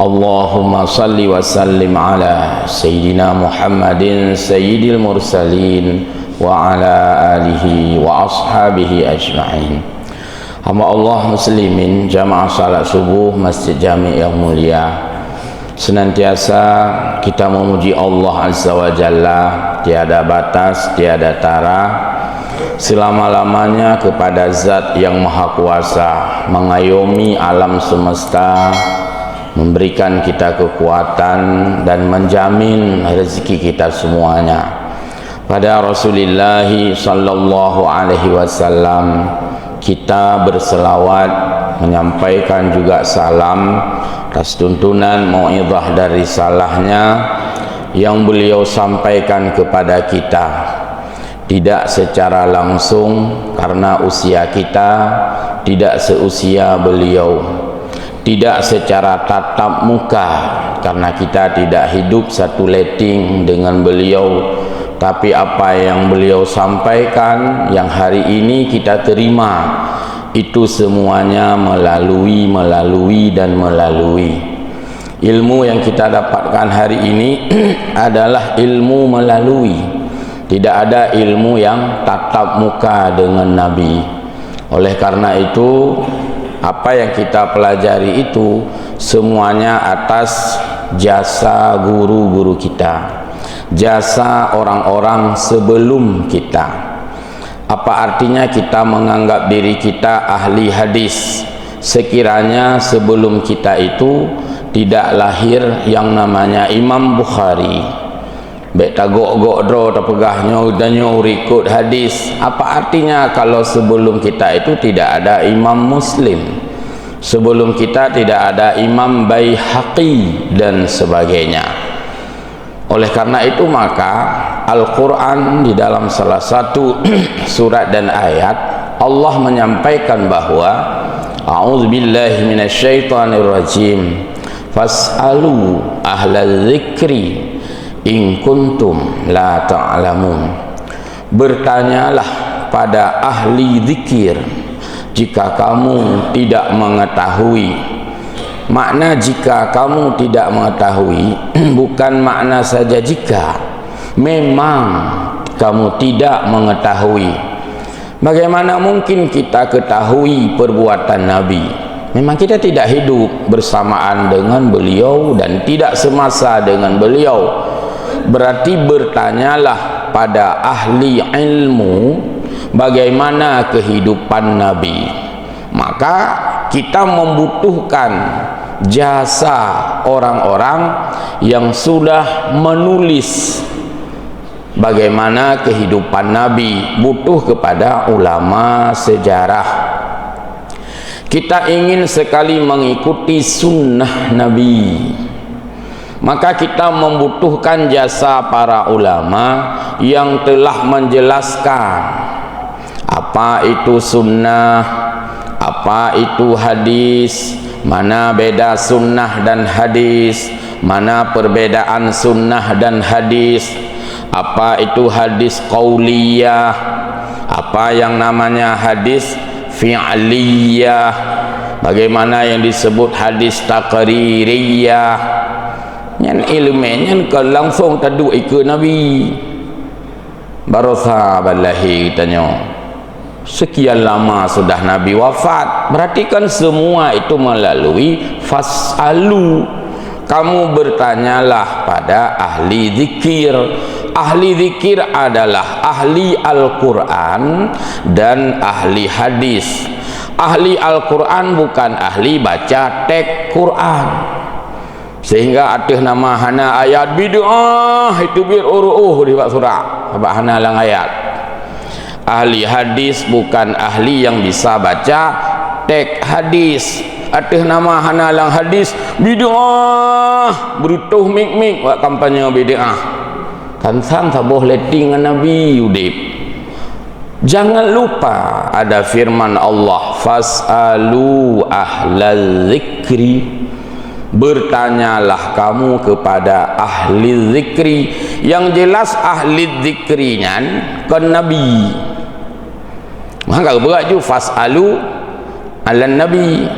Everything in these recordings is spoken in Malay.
Allahumma salli wa sallim ala Sayyidina Muhammadin Sayyidil Mursalin wa ala alihi wa ashabihi ajma'in. Hamba Allah muslimin jamaah salat subuh Masjid Jami' yang mulia, senantiasa kita memuji Allah Azza wa Jalla, tiada batas, tiada tara, selama-lamanya kepada Zat yang Maha Kuasa, mengayomi alam semesta, memberikan kita kekuatan dan menjamin rezeki kita semuanya. Pada Rasulullah sallallahu alaihi wasallam kita berselawat, menyampaikan juga salam atas tuntunan mau'izah dari salahnya yang beliau sampaikan kepada kita, tidak secara langsung karena usia kita tidak seusia beliau, tidak secara tatap muka karena kita tidak hidup satu letting dengan beliau, tapi apa yang beliau sampaikan yang hari ini kita terima, itu semuanya melalui ilmu yang kita dapatkan hari ini adalah ilmu melalui, tidak ada ilmu yang tatap muka dengan Nabi. Oleh karena itu, apa yang kita pelajari itu semuanya atas jasa guru-guru kita, jasa orang-orang sebelum kita. Apa artinya kita menganggap diri kita ahli hadis sekiranya sebelum kita itu tidak lahir yang namanya Imam Bukhari? Baik tagok-gok dro terpegahnya udahnya urikut hadis. Apa artinya kalau sebelum kita itu tidak ada Imam Muslim, sebelum kita tidak ada Imam Baihaqi dan sebagainya? Oleh karena itu maka Al-Quran di dalam salah satu surat dan ayat Allah menyampaikan bahwa a'udzubillahi minasyaitonirrajim, fas'alu ahlal dzikri in kuntum la ta'lamun. Bertanyalah pada ahli zikir jika kamu tidak mengetahui. Makna jika kamu tidak mengetahui bukan makna saja jika, memang kamu tidak mengetahui. Bagaimana mungkin kita ketahui perbuatan Nabi? Memang kita tidak hidup bersamaan dengan beliau dan tidak semasa dengan beliau. Berarti bertanyalah pada ahli ilmu bagaimana kehidupan Nabi. Maka kita membutuhkan jasa orang-orang yang sudah menulis bagaimana kehidupan Nabi, butuh kepada ulama sejarah. Kita ingin sekali mengikuti sunnah Nabi, maka kita membutuhkan jasa para ulama yang telah menjelaskan apa itu sunnah, apa itu hadis, mana beda sunnah dan hadis, mana perbedaan sunnah dan hadis, apa itu hadis qauliyah, apa yang namanya hadis fi'liyah, bagaimana yang disebut hadis taqririyah. Yang ilmunya kan langsung tadu ikut Nabi. Barasa ballahi tanya, sekian lama sudah Nabi wafat, berarti kan semua itu melalui fas'alu, kamu bertanyalah pada ahli zikir. Ahli zikir adalah ahli Al-Quran dan ahli hadis. Ahli Al-Quran bukan ahli baca teks Quran, sehingga ada nama hana ayat bid'ah itu bir di bab surah apa hana lang ayat. Ahli hadis bukan ahli yang bisa baca teks hadis, ada nama hana lang hadis bid'ah berutuh mik-mik buat kampanye bid'ah. Kan tabuh letting dengan Nabi udip. Jangan lupa ada firman Allah, fas'alu ahlal zikri, bertanyalah kamu kepada ahli zikri. Yang jelas ahli zikrinya kan Nabi. Maka berat ju fas'alu ala Nabi.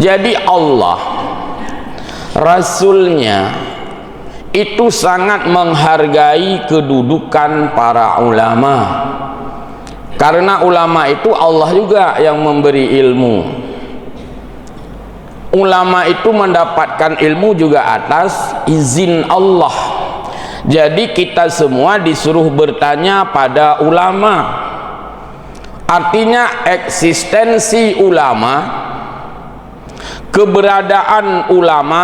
Jadi Allah Rasulnya itu sangat menghargai kedudukan para ulama, karena ulama itu Allah juga yang memberi ilmu. Ulama itu mendapatkan ilmu juga atas izin Allah. Jadi kita semua disuruh bertanya pada ulama. Artinya eksistensi ulama, keberadaan ulama,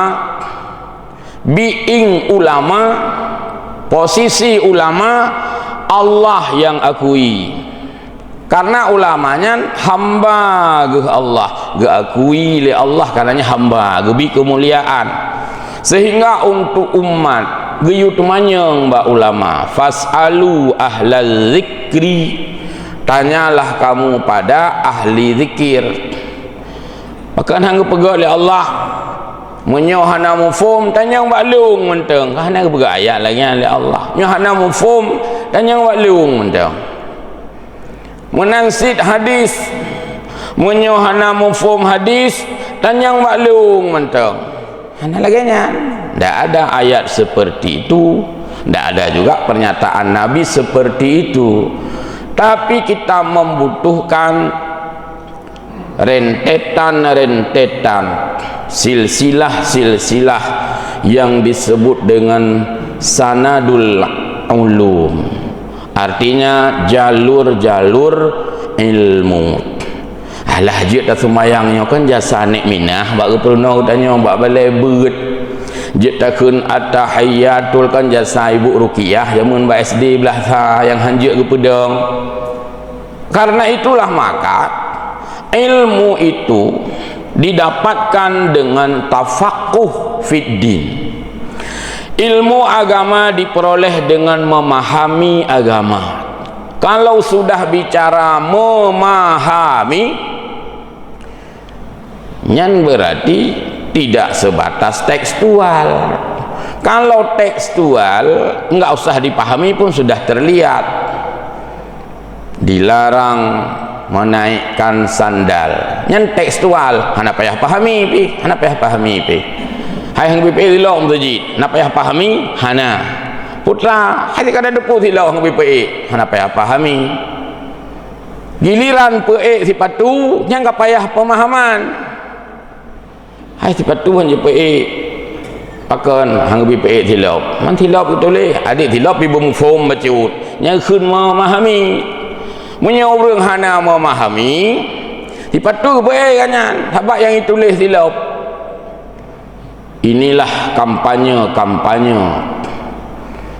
being ulama, posisi ulama, Allah yang akui. Karena ulamanya hamba ke Allah, ke akui oleh Allah, karenanya hamba, gebi kemuliaan. Sehingga untuk umat geyu tumanyang ba ulama, fasalu ahlal zikri, tanyalah kamu pada ahli zikir. Maka hang pegak oleh Allah menyo hana mufhum tanyang baklung menteng, hana pegak ayat lagi oleh Allah. Nyo hana mufhum tanyang baklung menteng. Menangsit hadis menyo hana mufhum hadis tanyang baklung menteng. Hana lagi nya. Tidak ada ayat seperti itu, tidak ada juga pernyataan Nabi seperti itu. Tapi kita membutuhkan rentetan-rentetan, silsilah-silsilah yang disebut dengan sanadul ulum, artinya jalur-jalur ilmu. Alah jid dah semayangnya kan jasa nek minah bak peruna utanya bak balai beut jid takun atahiyatul kan jasa ibu Ruqyah jamun bak SD belah sa yang hanjut ke pedang. Karena itulah maka ilmu itu didapatkan dengan tafaqquh fid din. Ilmu agama diperoleh dengan memahami agama. Kalau sudah bicara memahami, nyan berarti tidak sebatas tekstual. Kalau tekstual enggak usah dipahami pun sudah terlihat. Dilarang menaikkan sandal, nyan tekstual, hana payah pahami pi, hana payah pahami pi. Hai hang BPE dilong masjid, hana payah pahami, hana. Putra, hai kada depu dilong hang BPE, hana payah pahami. Giliran PE sifat tu, nyang ka payah pemahaman. Hai sifat tu hang BPE. Pakan hang BPE tilap. Man tilap betul leh, adik tilap pi bumfom bacut. Nyang khun memahami. Menyorong hana memahami dipatu baik kanyan sebab yang ditulis silap. Inilah kampanye-kampanye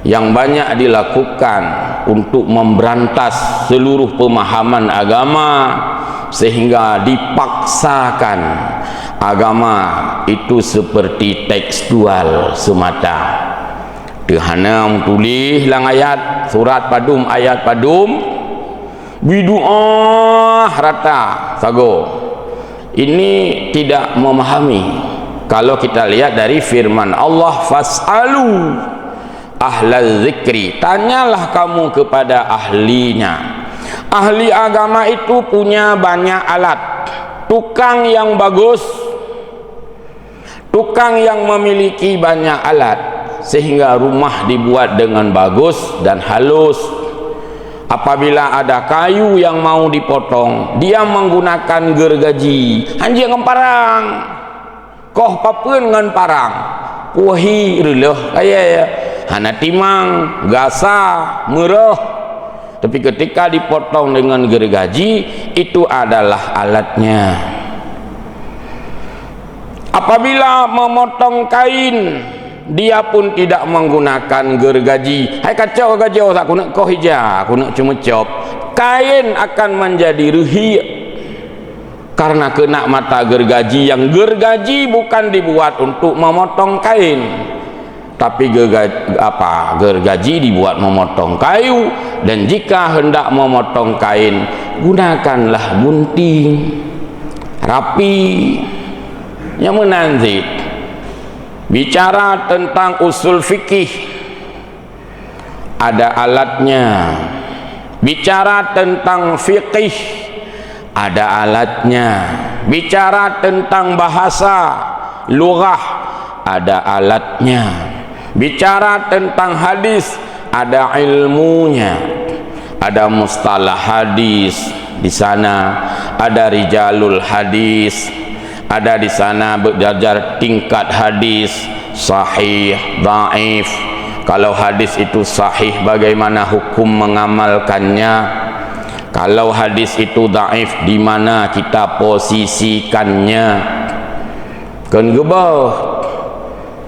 yang banyak dilakukan untuk memberantas seluruh pemahaman agama, sehingga dipaksakan agama itu seperti tekstual semata. Dehanam tulis lang ayat surat padum ayat padum bidu'ah rata sago. Ini tidak memahami. Kalau kita lihat dari firman Allah, fas'alu ahlal zikri, tanyalah kamu kepada ahlinya. Ahli agama itu punya banyak alat. Tukang yang bagus, tukang yang memiliki banyak alat, sehingga rumah dibuat dengan bagus dan halus. Apabila ada kayu yang mau dipotong, dia menggunakan gergaji. Anjing dengan parang, koh papun dengan parang, puhi relah kayak hana timang, gasa, merah. Tapi ketika dipotong dengan gergaji, itu adalah alatnya. Apabila memotong kain, dia pun tidak menggunakan gergaji. Hai kacau kacau, aku nak kau hijau, aku nak cuma cop. Kain akan menjadi rehi karena kena mata gergaji. Yang gergaji bukan dibuat untuk memotong kain, tapi gergaji dibuat memotong kayu. Dan jika hendak memotong kain, gunakanlah gunting rapi yang menanzit. Bicara tentang usul fikih, ada alatnya. Bicara tentang fikih, ada alatnya. Bicara tentang bahasa lughah, ada alatnya. Bicara tentang hadis, ada ilmunya, ada mustalah hadis di sana, ada rijalul hadis, ada di sana belajar tingkat hadis, sahih, dhaif. Kalau hadis itu sahih, bagaimana hukum mengamalkannya? Kalau hadis itu dhaif, di mana kita posisikannya? Kan gebah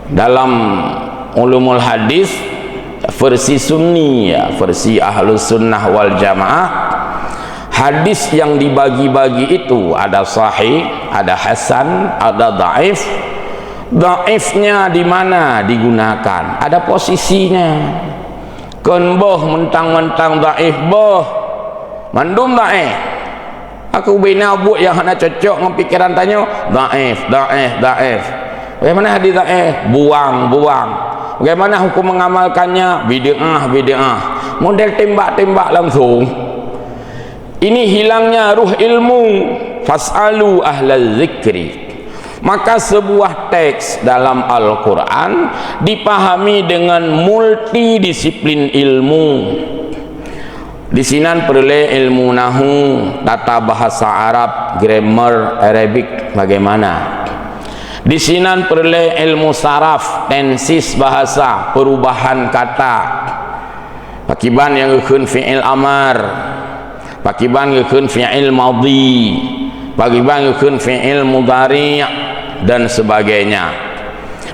dalam ulumul hadis versi sunni, ya, versi ahlus sunnah wal jamaah, hadis yang dibagi-bagi itu ada sahih, ada hasan, ada dhaif. Dhaifnya di mana digunakan? Ada posisinya. Kan boh mentang-mentang dhaif boh mandum dhaif. Aku bina buat yang nak cocok dengan pikiran tanya dhaif. Bagaimana hadis dhaif? Buang. Bagaimana hukum mengamalkannya? Bid'ah. Model tembak-tembak langsung. Ini hilangnya ruh ilmu. Fas'alu ahlal zikri. Maka sebuah teks dalam Al-Quran dipahami dengan multidisiplin ilmu. Di sini perlu ilmu nahu, tata bahasa Arab, grammar Arabic bagaimana. Di sini perlu ilmu saraf, tensis bahasa, perubahan kata. Pakiban yang ikun fi'il amar, pakiban ikun fi'il madhi, pakiban ikun fi'il mudhari' dan sebagainya.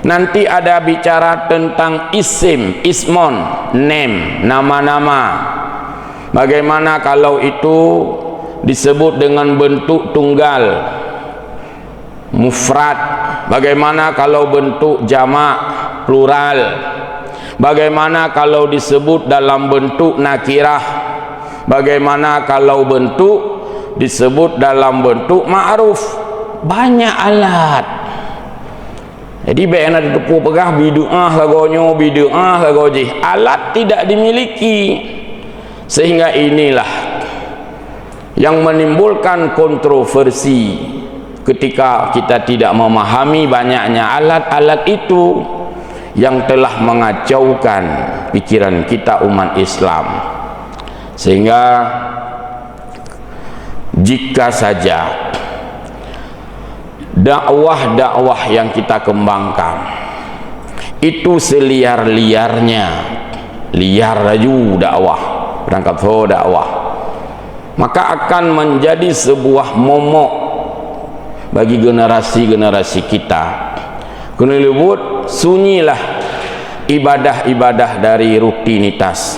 Nanti ada bicara tentang isim, ismon, name, nama-nama. Bagaimana kalau itu disebut dengan bentuk tunggal, mufrad? Bagaimana kalau bentuk jamak, plural? Bagaimana kalau disebut dalam bentuk nakirah? Bagaimana kalau bentuk disebut dalam bentuk ma'ruf? Banyak alat. Jadi baik nak ditepu pegah bid'ah lagonyo, bid'ah lagoji. Alat tidak dimiliki. Sehingga inilah yang menimbulkan kontroversi ketika kita tidak memahami banyaknya alat-alat itu yang telah mengacaukan pikiran kita umat Islam. Sehingga jika saja dakwah-dakwah yang kita kembangkan itu seliar-liarnya, liar raju dakwah, berangkat dakwah, maka akan menjadi sebuah momok bagi generasi-generasi kita. Kena lebut sunyilah ibadah-ibadah dari rutinitas.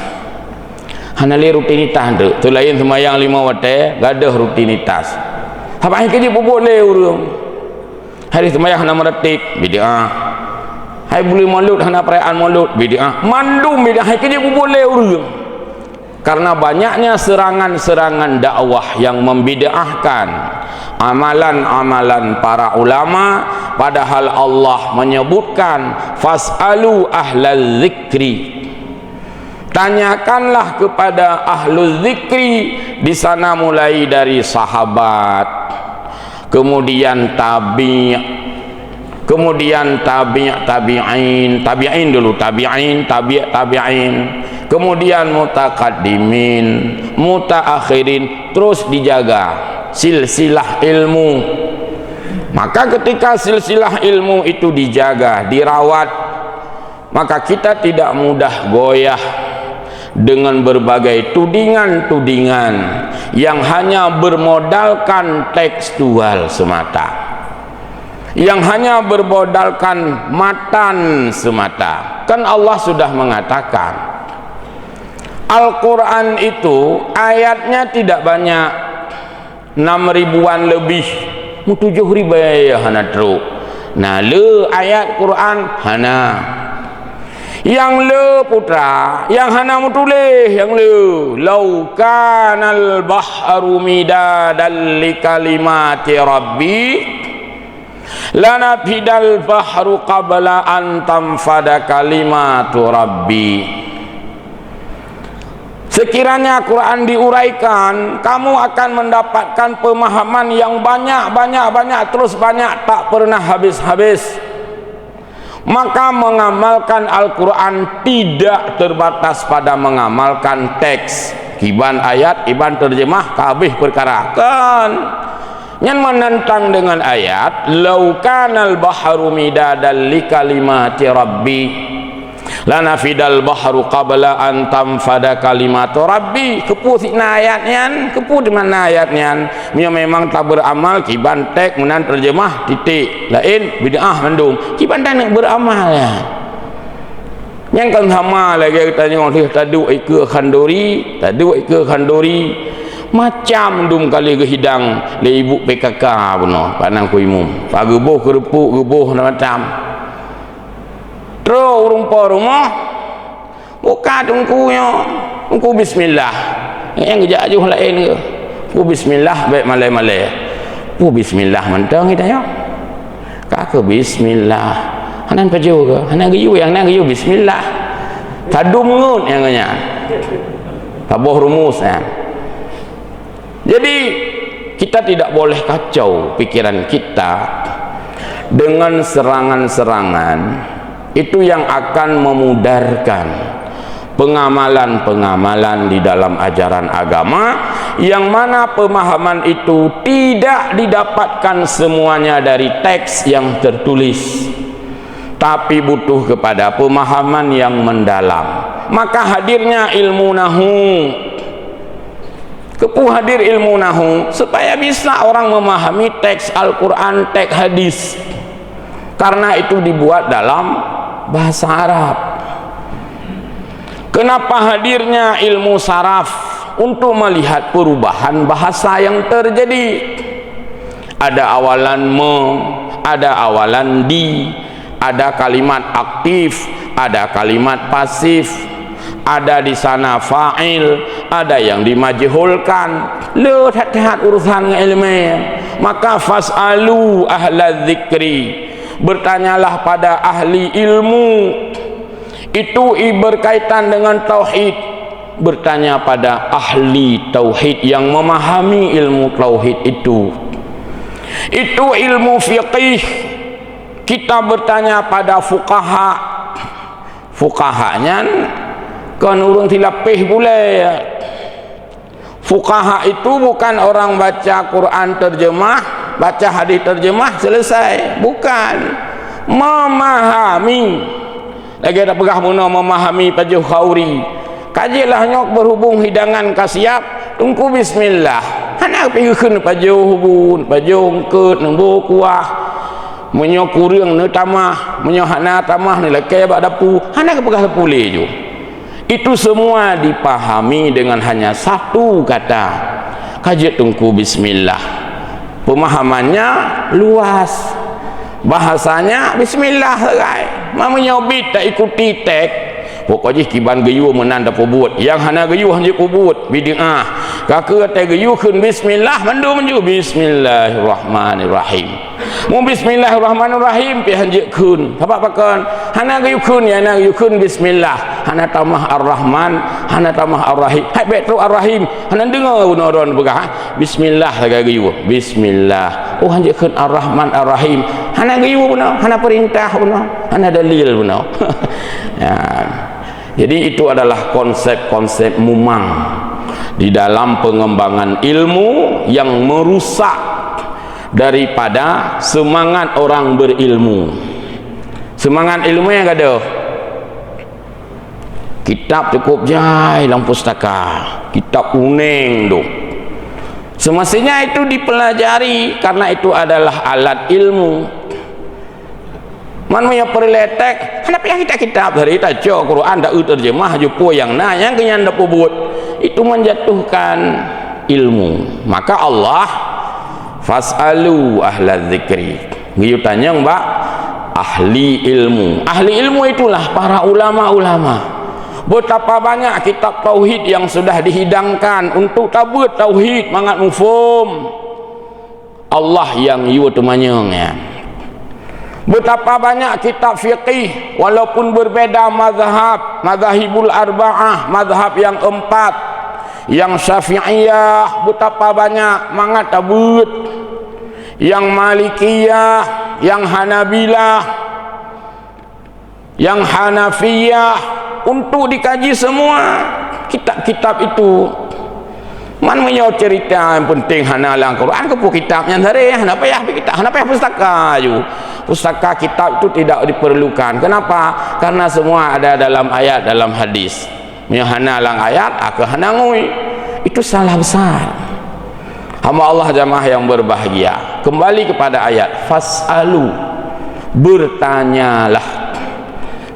Hanali rutinitas tu lain semayang 5 waktu, gadah rutinitas. Apa yang kerja boleh urang. Hari semayang hana meretik bid'ah. Hai boleh maulud hana perayaan maulud bid'ah. Mandum bid'ah kerja boleh urang. Karena banyaknya serangan-serangan dakwah yang membid'ahkan amalan-amalan para ulama, padahal Allah menyebutkan fas'alu ahlal zikri. Tanyakanlah kepada ahlul zikri. Di sana mulai dari sahabat, kemudian kemudian tabi'in dulu, tabi'in, kemudian mutaqaddimin, mutaakhirin, terus dijaga silsilah ilmu. Maka ketika silsilah ilmu itu dijaga, dirawat, maka kita tidak mudah goyah dengan berbagai tudingan-tudingan yang hanya bermodalkan tekstual semata, yang hanya bermodalkan matan semata. Kan Allah sudah mengatakan Al-Quran itu ayatnya tidak banyak, 6.000-an lebih, 7.000 ya hana teruk. Nah le ayat Quran hana yang le putra, yang hana mutulih, yang le lau kanal bahru midadan li kalimati rabbi lanafidal bahru qabla an tanfada kalimatu rabbi. Sekiranya Quran diuraikan, kamu akan mendapatkan pemahaman yang banyak, terus banyak, tak pernah habis-habis. Maka mengamalkan Al-Quran tidak terbatas pada mengamalkan teks, iban ayat, iban terjemah, kabeh perkara kan yang menentang dengan ayat lau kanal baharu midadan li kalimati rabbi lanafidal bahru qabla an tamfada kalimatu rabbi. Kepu sikna ayatnya, kepu di mana ayatnya memang tak beramal kiban tek menan terjemah titik lain bid'ah mandum kiban tak nak beramal ya. Yang kan sama lagi kita tengok tadu ke khandori, tadu ke khandori macam dum kali ke hidang le ibu PKK puno panang ku imum pagebuh kerepuk gebuh macam terus rumah buka tungkunya tungku bismillah yang kejap ajuh lain ke ku bismillah baik malai-malai ku bismillah mentang kita ya kakak bismillah hanan paju ke hanan geyu yang nan geyu bismillah tadum ngut yang nya tabuh rumus ya. Jadi kita tidak boleh kacau pikiran kita dengan serangan-serangan itu yang akan memudarkan pengamalan-pengamalan di dalam ajaran agama, yang mana pemahaman itu tidak didapatkan semuanya dari teks yang tertulis, tapi butuh kepada pemahaman yang mendalam. Maka hadirnya ilmu nahu, kepuh hadir ilmu nahu supaya bisa orang memahami teks Al-Quran, teks hadis, karena itu dibuat dalam bahasa Arab. Kenapa hadirnya ilmu saraf? Untuk melihat perubahan bahasa yang terjadi. Ada awalan me, ada awalan di, ada kalimat aktif, ada kalimat pasif, ada di sana fa'il, ada yang dimajhulkan. Lu hati-hati urusan ilmu. Maka fas'alu ahla dzikri, bertanyalah pada ahli ilmu. Itu berkaitan dengan tauhid, bertanya pada ahli tauhid yang memahami ilmu tauhid itu ilmu fiqih. Kita bertanya pada fuqaha, fuqahanya kan urung tilapih boleh. Fuqaha itu bukan orang baca Quran terjemah, baca hadis terjemah selesai, bukan, memahami. Lagi ada pegah muna memahami pajuh khauri, kajilah nyok berhubung hidangan kasiap tungku bismillah hana pikeun pajuh bun pajuh keut nembo kuah menyo kurang ne tamah menyo hana tamah ne leke bak dapu hana pegah pulih ju. Itu semua dipahami dengan hanya satu kata, kaji tungku bismillah. Pemahamannya luas, bahasanya bismillah sagai. Mamanya obit tak ikuti tek. Pokoknya kiban geyu menanda pebut. Yang hana geyu hanya pebut bid'ah. Kakak kata geyu kun bismillah mandu menju bismillahirrahmanirrahim. Mu bismillahirrahmanirrahim pi hanya kun. Apa pakan? Hana geyu kun ya hana geyu kun bismillah. Hana tamah ar-rahman, hana tamah ar-rahim. Hai betul ar-rahim. Hana dengar unoron begah. Bismillah sagai geyu. Bismillah. Oh hanya kun ar-rahman ar-rahim. Hana geyu benar, hana perintah benar, hana dalil benar. Ya. Jadi itu adalah konsep-konsep mumang di dalam pengembangan ilmu yang merusak daripada semangat orang berilmu. Semangat ilmu yang ada kitab cukup jai dalam pustaka, kitab kuning tu. Semestinya itu dipelajari karena itu adalah alat ilmu. Manusia perletek, kenapa yang kita kitab dari tajo Quran dak terjemah jupo yang yang kenyan dak pebut itu menjatuhkan ilmu. Maka Allah fas'alu ahla dzikri. Ngiyu tanya mbak ahli ilmu. Ahli ilmu itulah para ulama-ulama. Betapa banyak kitab tauhid yang sudah dihidangkan untuk tabut tauhid mangat mufhum. Allah yang yu temanyang ya. Betapa banyak kitab fiqih walaupun berbeda mazhab, mazahibul arba'ah, mazhab yang empat, yang syafi'iyah betapa banyak mangat tabut, yang malikiyah, yang hanabilah, yang Hanafiyah, untuk dikaji semua kitab-kitab itu. Man menyo cerita yang penting hana lang Quran ke kitabnya dari hana payah kitab, hana payah pustaka ju. Pustaka kitab itu tidak diperlukan. Kenapa? Karena semua ada dalam ayat, dalam hadis. Menyo hana lang ayat ke hana ngui. Itu salah besar. Hamba Allah jamaah yang berbahagia, kembali kepada ayat fasalu, bertanyalah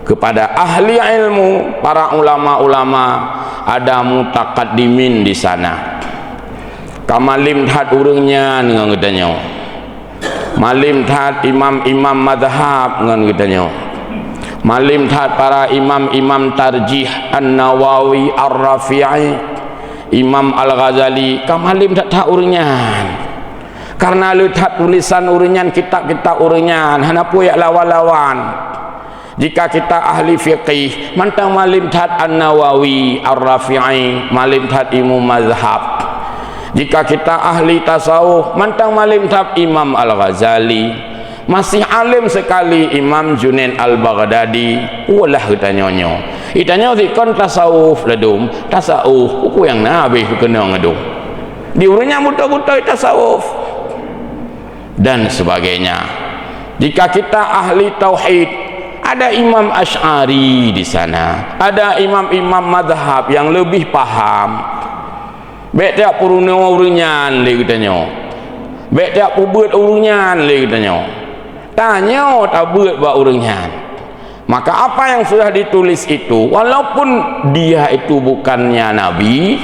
kepada ahli ilmu, para ulama-ulama, ada mutakaddimin di sana. Kamalim tad urangnya dengan katanya, malim tad imam-imam madhab dengan katanya, malim tad para imam-imam tarjih An-Nawawi, Ar-Rafi'i, Imam Al-Ghazali. Kamalim tak urangnya, karena lihat tulisan urangnya, kitab-kitab urangnya hana puyak lawan-lawan. Jika kita ahli fiqih, mantang malim tad An-Nawawi, Ar-Rafi'i, malim tad imam mazhab. Jika kita ahli tasawuf, mantang malim tad Imam Al-Ghazali. Masih alim sekali Imam Junaid Al-Baghdadi. Walah katanya nyo, itanya zikon tasawuf ledum, tasawuf uku yang nabi kena ngedum. Diurnya buta-buta tasawuf dan sebagainya. Jika kita ahli tauhid, ada Imam Asy'ari di sana, ada imam-imam madhab yang lebih paham. Baik tiap puruna urunyan le katanya, baik tiap pubut urunyan le katanya. Tanya tak buat ba urunyan. Maka apa yang sudah ditulis itu, walaupun dia itu bukannya nabi,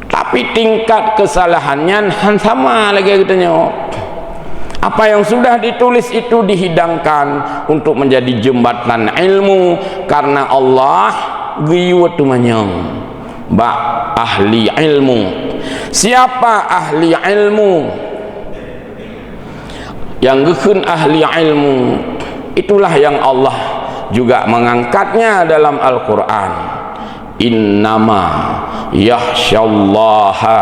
tapi tingkat kesalahannya sama lagi katanya. Apa yang sudah ditulis itu dihidangkan untuk menjadi jembatan ilmu, karena Allah giwat manyang ba ahli ilmu. Siapa ahli ilmu? Yang gekun ahli ilmu, itulah yang Allah juga mengangkatnya dalam Al-Quran. Innama yakhsyallaha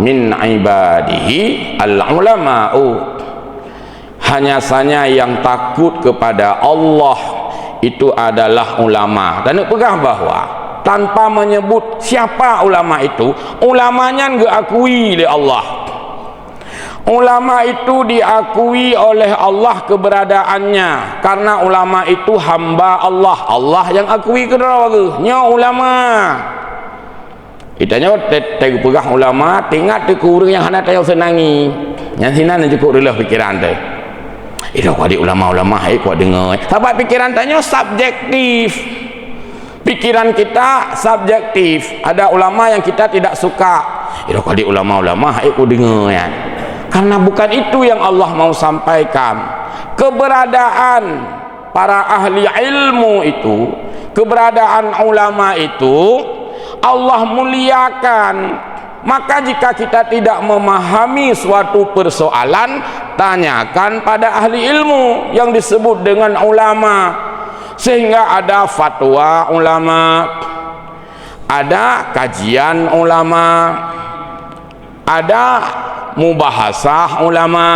min ibadihi al-ulama'u. Hanya saja yang takut kepada Allah itu adalah ulama. Dan pegang bahwa tanpa menyebut siapa ulama itu, ulamanya diakui oleh Allah. Ulama itu diakui oleh Allah keberadaannya, karena ulama itu hamba Allah. Allah yang akui keberadaannya ulama. Itanya tegu pegang ulama, tinggal tegur yang hendak tahu senangi. Yang sina nan cukup relah pikiran teh. Itu kau di ulama-ulama, kau dengar. Sebab pikiran tanya subjektif. Pikiran kita subjektif. Ada ulama yang kita tidak suka. Itu kau di ulama-ulama, kau dengar ya. Karena bukan itu yang Allah mau sampaikan. Keberadaan para ahli ilmu itu, keberadaan ulama itu Allah muliakan. Maka jika kita tidak memahami suatu persoalan, tanyakan pada ahli ilmu yang disebut dengan ulama. Sehingga ada fatwa ulama, ada kajian ulama, ada mubahasah ulama.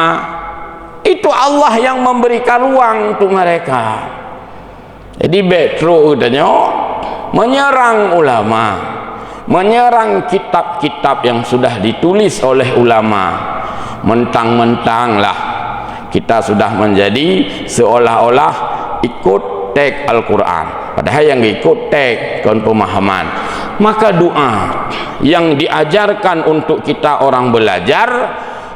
Itu Allah yang memberikan ruang untuk mereka. Jadi betro katanya menyerang ulama, menyerang kitab-kitab yang sudah ditulis oleh ulama, mentang-mentanglah kita sudah menjadi seolah-olah ikut teks Al-Quran, padahal yang ikut teks kon pemahaman. Maka doa yang diajarkan untuk kita orang belajar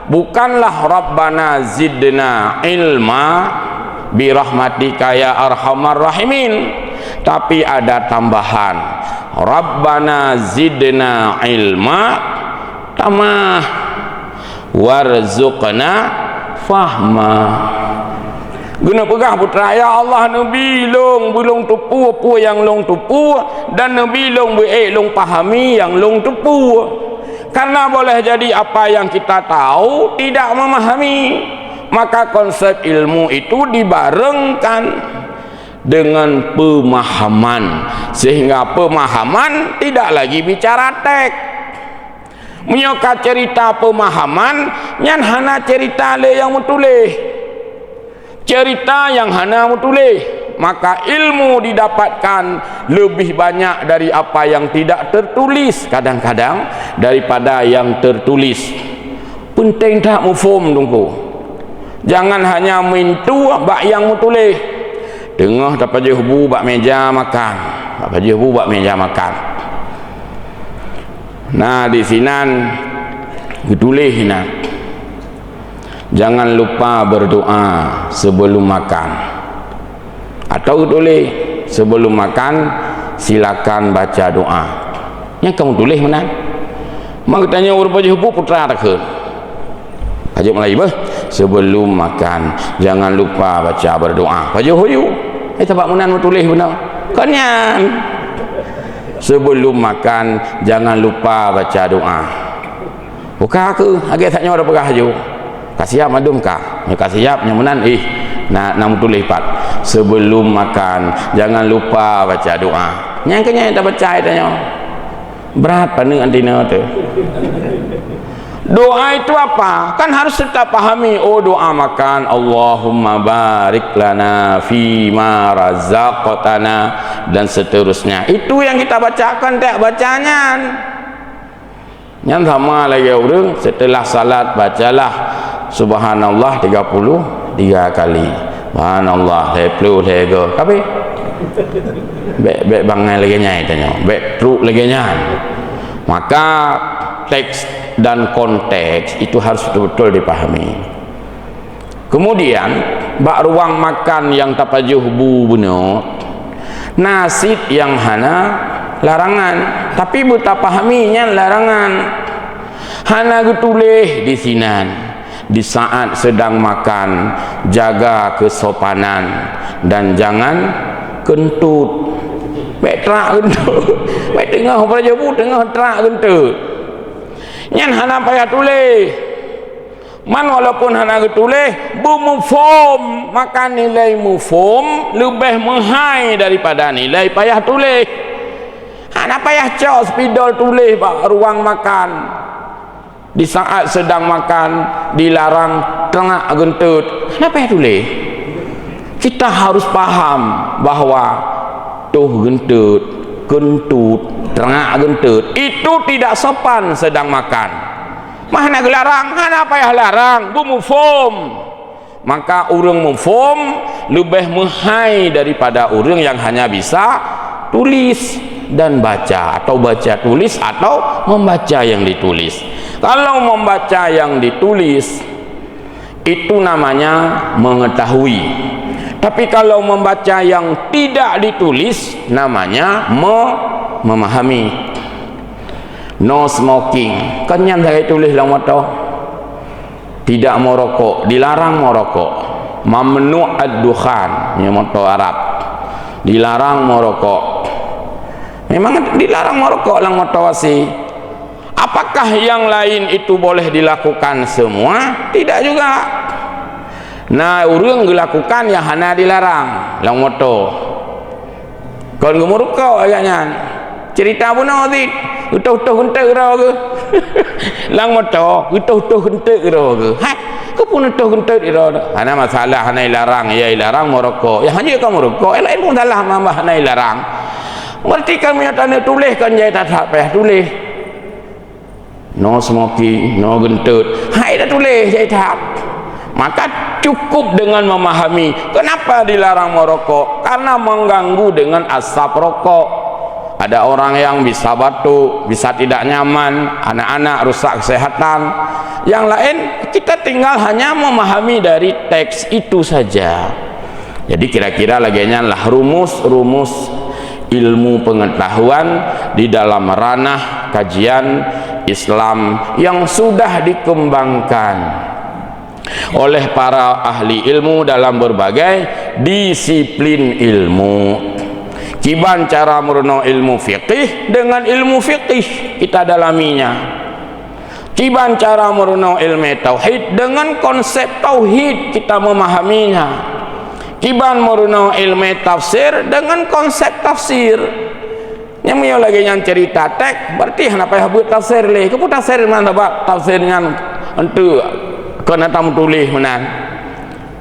bukanlah Rabbana zidna ilma birahmatika ya arhamar rahimin, tapi ada tambahan Rabbana zidna ilma tamah warzuqna fahma. Guna pegah putra ya Allah Nabi long belum tupu apa yang long tupu, dan Nabi long long pahami yang long tupu. Karena boleh jadi apa yang kita tahu tidak memahami, maka konsep ilmu itu dibarengkan dengan pemahaman, sehingga pemahaman tidak lagi bicara teks. Menyoka cerita pemahaman yang hana cerita le yang mutuleh, cerita yang hana mutuleh maka ilmu didapatkan lebih banyak dari apa yang tidak tertulis kadang-kadang daripada yang tertulis. Penting tak mufhum tunggu, jangan hanya mintu bak yang mutulis tengah dapat jehubu bak meja makan, dapat jehubu bak meja makan. Nah di sinan ditulis nak, jangan lupa berdoa sebelum makan, atau tulis sebelum makan silakan baca doa. Yang kamu tulis mana? Mak tanya urut baju hubu putra tak ke? Aja Melayu bah. Sebelum makan jangan lupa baca berdoa. Baju huyu. Sebab mana mau tulis benar? Kanyan. Sebelum makan jangan lupa baca doa. Buka ke? Agak tak nyawa pegah ju. Kasiap madum kah? Ya kasiap nyamunan nak tulis pat. Sebelum makan jangan lupa baca doa. Yang kenyang tak baca tanya. Berat pandang antina tu. Doa itu apa? Kan harus kita pahami. Oh doa makan, Allahumma barik lana fi ma razaqtana dan seterusnya. Itu yang kita bacakan tak bacanya. Yang sama lagi orang setelah salat bacalah subhanallah 33 kali. Subhanallah leplu lego. Tapi bek bangai lagi nyai tanya. Bek truk lagi nyai. Maka teks dan konteks itu harus betul-betul dipahami. Kemudian bak ruang makan yang tapajuh bu benar, nasid yang hana larangan, tapi buta pahaminya larangan. Hana getulih di sinan di saat sedang makan, jaga kesopanan dan jangan kentut. Baik terak kentut, baik tengah praja bu tengah terak kentut. Nyan hana payah tulis. Man walaupun hana tulis, mufhum, maka nilai mufhum lebih mahal daripada nilai payah tulis. Hana payah cok spidol tulis bak ruang makan. Di saat sedang makan dilarang tengah gentut. Hana payah tulis. Kita harus paham bahwa tuh gentut, kentut, tengah gentut itu tidak sopan sedang makan. Mana gelarang, hana payah larang, mufhum. Maka urang mufhum lebih mahal daripada urang yang hanya bisa tulis dan baca, atau baca tulis atau membaca yang ditulis. Kalau membaca yang ditulis itu namanya mengetahui. Tapi kalau membaca yang tidak ditulis namanya memahami. No smoking, kenyan saya tulis dalam motor. Tidak merokok, dilarang merokok. Mamnu' ad-dukhan, ini motor Arab. Dilarang merokok. Memang dilarang merokok dalam motor wasi. Apakah yang lain itu boleh dilakukan semua? Tidak juga. Nah, urang dilakukan yang hana dilarang dalam motor. Kon gemurukau agaknya. Cerita pun nanti utuh-utuh gentek ra ke. Lang motor utuh-utuh gentek ra ke. Hai, ke pun utuh gentek ra. Hana masalah hana dilarang, ya dilarang merokok. Ya hanya kamu merokok, lain pun salah mambah hana dilarang. Berarti kami tanda tuliskan jaya tak payah tulis. No smoking, no gentut. Hai dah tulis jaya tak. Maka cukup dengan memahami kenapa dilarang merokok, karena mengganggu dengan asap rokok. Ada orang yang bisa batuk, bisa tidak nyaman, anak-anak rusak kesehatan. Yang lain kita tinggal hanya memahami dari teks itu saja. Jadi kira-kira laginya lah rumus-rumus ilmu pengetahuan di dalam ranah kajian Islam yang sudah dikembangkan oleh para ahli ilmu dalam berbagai disiplin ilmu. Kiban cara merenung ilmu fiqih dengan ilmu fiqih kita dalaminya. Kiban cara merenung ilmu tauhid dengan konsep tauhid kita memahaminya. Kiban merenung ilmu tafsir dengan konsep tafsir. Yang mio lagi yang cerita tek berarti kenapa ya buat tafsir leh? Kepu tafsir mana bak tafsirnya entu kena tamu tulis menan.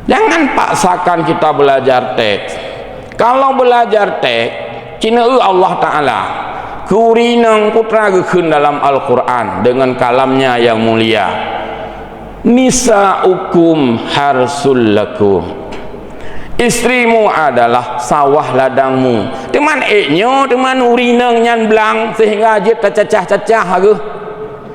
Jangan paksakan kita belajar teks. Kalau belajar teks cina Allah Ta'ala kurinang putra gekun dalam Al-Quran dengan kalamnya yang mulia, nisa'ukum harsul lakum, istrimu adalah sawah ladangmu. Teman eknya teman urinang nyan belang sehingga je tercacah-cacah ke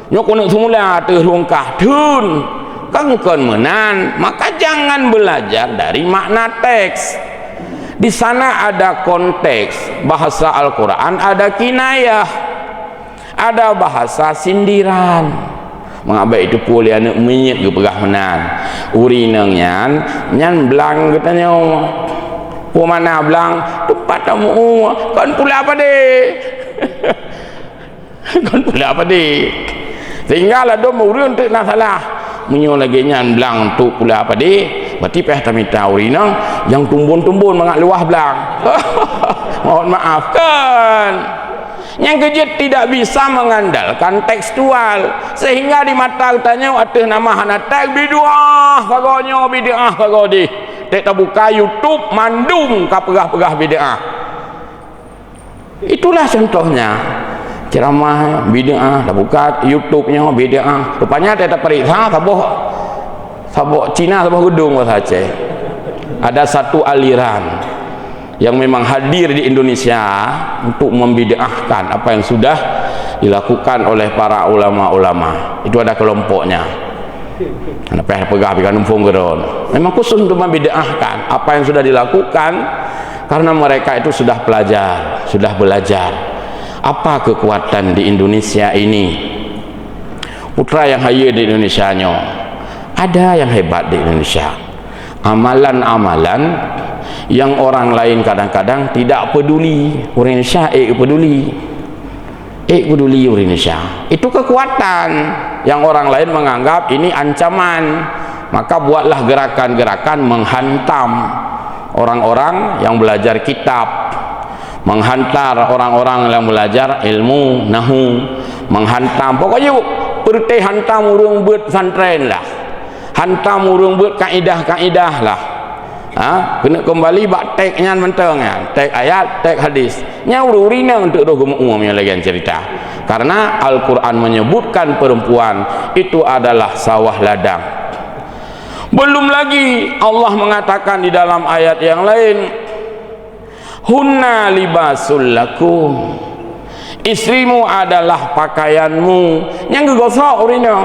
nyok nak semula terungkah dun kan menan. Maka jangan belajar dari makna teks. Di sana ada konteks bahasa Al-Quran, ada kinayah, ada bahasa sindiran. Mengabai itu pulih anak menyit ke pegah menan urinang nyan belang katanya pu mana belang tempat tamu kan pula apa deh kan pula apa deh sehingga lah do urun tu nak salah menyo lagi nyan belang tu pula apa deh berarti peh tamita urinang yang tumbun-tumbun mengak luah belang mohon maaf kan. Yang kejut tidak bisa mengandalkan tekstual sehingga di mata tanya atas nama hana teks bid'ah bagonya bid'ah bagodi tek buka YouTube mandum ka pegah-pegah bid'ah. Itulah contohnya ceramah bid'ah dah buka YouTube-nya bid'ah. Rupanya tak periksa sabuk Cina sabuk gedung bahasa Aceh. Ada satu aliran yang memang hadir di Indonesia untuk membid'ahkan apa yang sudah dilakukan oleh para ulama-ulama. Itu ada kelompoknya. Kenapa pegah pikan numpung geron? Memang khusus untuk membid'ahkan apa yang sudah dilakukan karena mereka itu sudah belajar apa kekuatan di Indonesia ini. Putra yang hadir di Indonesia nya ada yang hebat di Indonesia. Amalan-amalan yang orang lain kadang-kadang tidak peduli, orang Indonesia peduli orang Indonesia. Itu kekuatan yang orang lain menganggap ini ancaman. Maka buatlah gerakan-gerakan menghantam orang-orang yang belajar kitab, menghantar orang-orang yang belajar ilmu nahu, menghantam pokoknya perteh hantam urung buat pesantren lah, hantam urung buat kaidah-kaidah lah. Kena kembali bak tek nyan menteng tek ayat tek hadis nya ururina untuk doh umumnya lagi cerita. Karena Al-Quran menyebutkan perempuan itu adalah sawah ladang. Belum lagi Allah mengatakan di dalam ayat yang lain, hunna libasul lakum, istrimu adalah pakaianmu. Yang gosok urina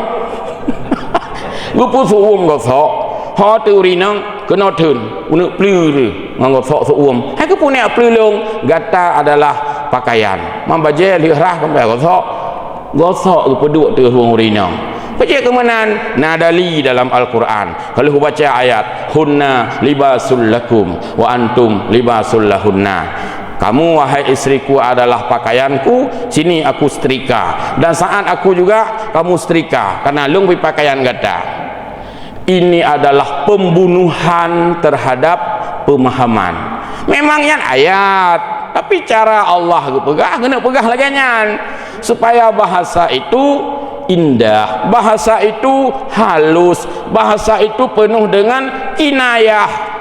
gupu suum gosok ha tu urina kena tun unek pleu ngosok suum hai ke punya pleu gata adalah pakaian mambaje lihrah sampai gosok ke peduk tu ruang urina baca kemenan nadali dalam Al-Quran. Kalau baca ayat hunna libasul lakum wa antum libasul lahunna, kamu wahai istriku adalah pakaianku, sini aku setrika, dan saat aku juga kamu setrika karena lung pakaian gata. Ini adalah pembunuhan terhadap pemahaman. Memangnya ayat, tapi cara Allah kena pegah lagi nyan supaya bahasa itu indah, bahasa itu halus, bahasa itu penuh dengan kinayah.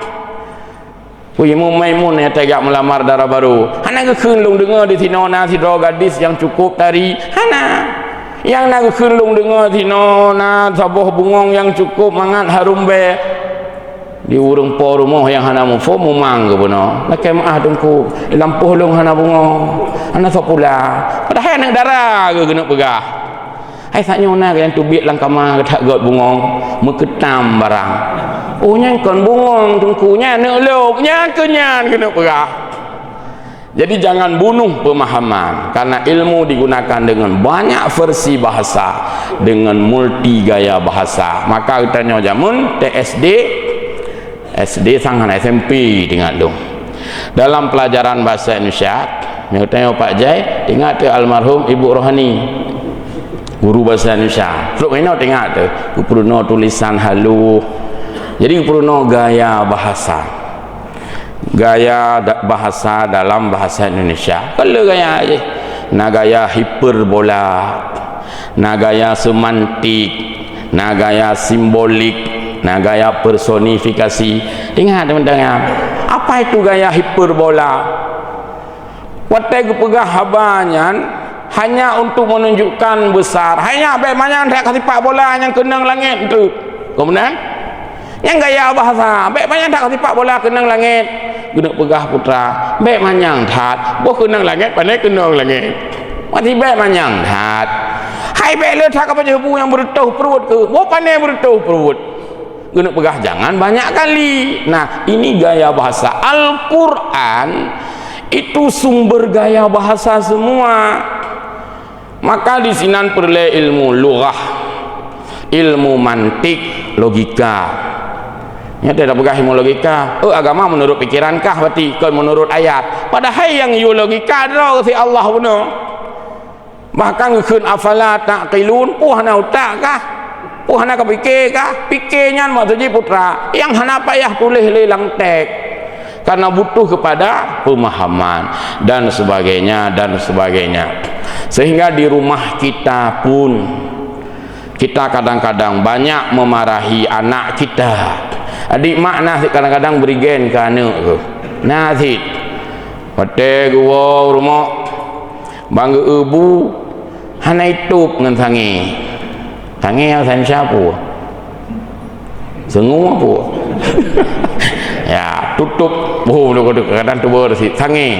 Maimun yang tegak melamar darah baru, hana kekenlung dengar di tinona tidro gadis yang cukup dari hana yang nak kekenlung dengar tinona sabuh bungong yang cukup mangat harumbe di urung po rumah yang hana mufo mumang ke benar nak kemah dengku lampuh long hana bungong hana sapula padahal nak darah ke kena pegah. Hai saknya nak yang tubik lang kamar tak got bungong meketam barang. Oh nyan kon bungong tungkunya nak loknya kenyan kena pegah. Jadi jangan bunuh pemahaman karena ilmu digunakan dengan banyak versi bahasa, dengan multi gaya bahasa. Maka kita jamun TSD SD sangat SMP dengan dong. Dalam pelajaran bahasa Indonesia, saya tanya Pak Jai, ingat tu almarhum Ibu Rohani, guru bahasa Indonesia. Terus mana tengok tu, perlu tulisan halu. Jadi perlu gaya bahasa. Gaya bahasa dalam bahasa Indonesia. Kalau gaya aje, na gaya hiperbola, na gaya semantik, na gaya simbolik, na gaya personifikasi. Ingat teman-teman, Apa itu gaya hiperbola? Watai pegah habanyan hanya untuk menunjukkan besar. Hanya bagaimana tak kasih pak bola yang kenang langit tu. Kemudian yang gaya bahasa, bagaimana tak kasih pak bola kenang langit. Guna pegah putra, bagaimana tat, boh kenang langit, pandai kenang langit. Mati bagaimana tat. Hai bela tak apa jebu yang bertuh perut ke, boh pandai bertuh perut. Guna pegah jangan banyak kali. Nah, ini gaya bahasa. Al-Quran itu sumber gaya bahasa semua. Maka di sini perlu ilmu lughah, ilmu mantik, logika. Ya tidak pegah ilmu logika. Agama menurut pikirankah berarti ke menurut ayat. Padahal yang you logika adalah si Allah benar. Bahkan kun afala taqilun, puhana utakkah? Puhana ka pikirkah? Pikirnya maksudnya putra. Yang hana payah tulis lelang tek. Karena butuh kepada pemahaman dan sebagainya dan sebagainya. Sehingga di rumah kita pun kita kadang-kadang banyak memarahi anak kita. Adik mak nasi kadang-kadang berigen ke anak tu. Nasi pada gua rumah bangga ibu hana itu dengan sangi. Sangi yang san siapa? Sengu apa? Ya, tutup kadang tu bersih sangi.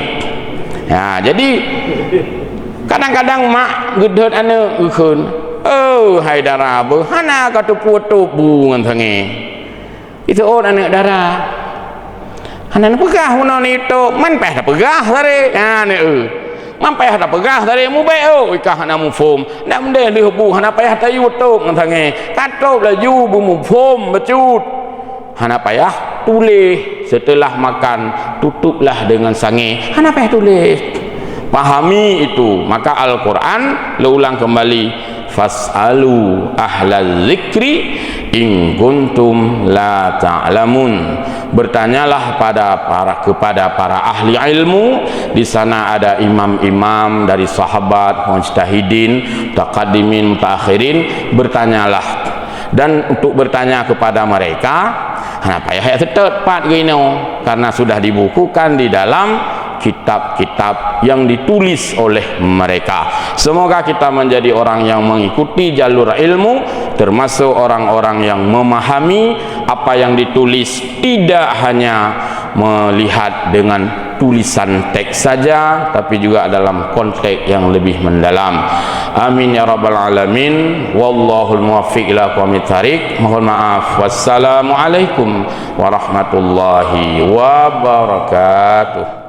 Ya, jadi kadang-kadang mak gedot anak ukun. Oh, hai darah bu, hana kata putup bungan sangi. Itu orang anak darah. Hana pegah punan itu, man peh dah pegah tadi. Ya ni man peh dah pegah tadi mu bae ikah hana mu fom. Nak mende leh bu hana peh tayu tok ngan sangi. Katok lah ju bu mu fom becut. Hana payah tulis setelah makan, tutuplah dengan sangi. Hana payah tulis. Pahami itu. Maka Al-Quran ulang kembali, fas'alu ahlal zikri in kuntum la ta'lamun. Bertanyalah kepada para ahli ilmu. Di sana ada imam-imam dari sahabat, mujtahidin, taqaddimin, mutaakhirin. Bertanyalah. Dan untuk bertanya kepada mereka, kenapa ya tepat gini? Karena sudah dibukukan di dalam kitab-kitab yang ditulis oleh mereka. Semoga kita menjadi orang yang mengikuti jalur ilmu, termasuk orang-orang yang memahami apa yang ditulis, tidak hanya melihat dengan tulisan teks saja, tapi juga dalam konteks yang lebih mendalam. Amin ya rabbal alamin. Wallahul muwaffiq ila aqwamit thariq. Mohon maaf. Wassalamualaikum warahmatullahi wabarakatuh.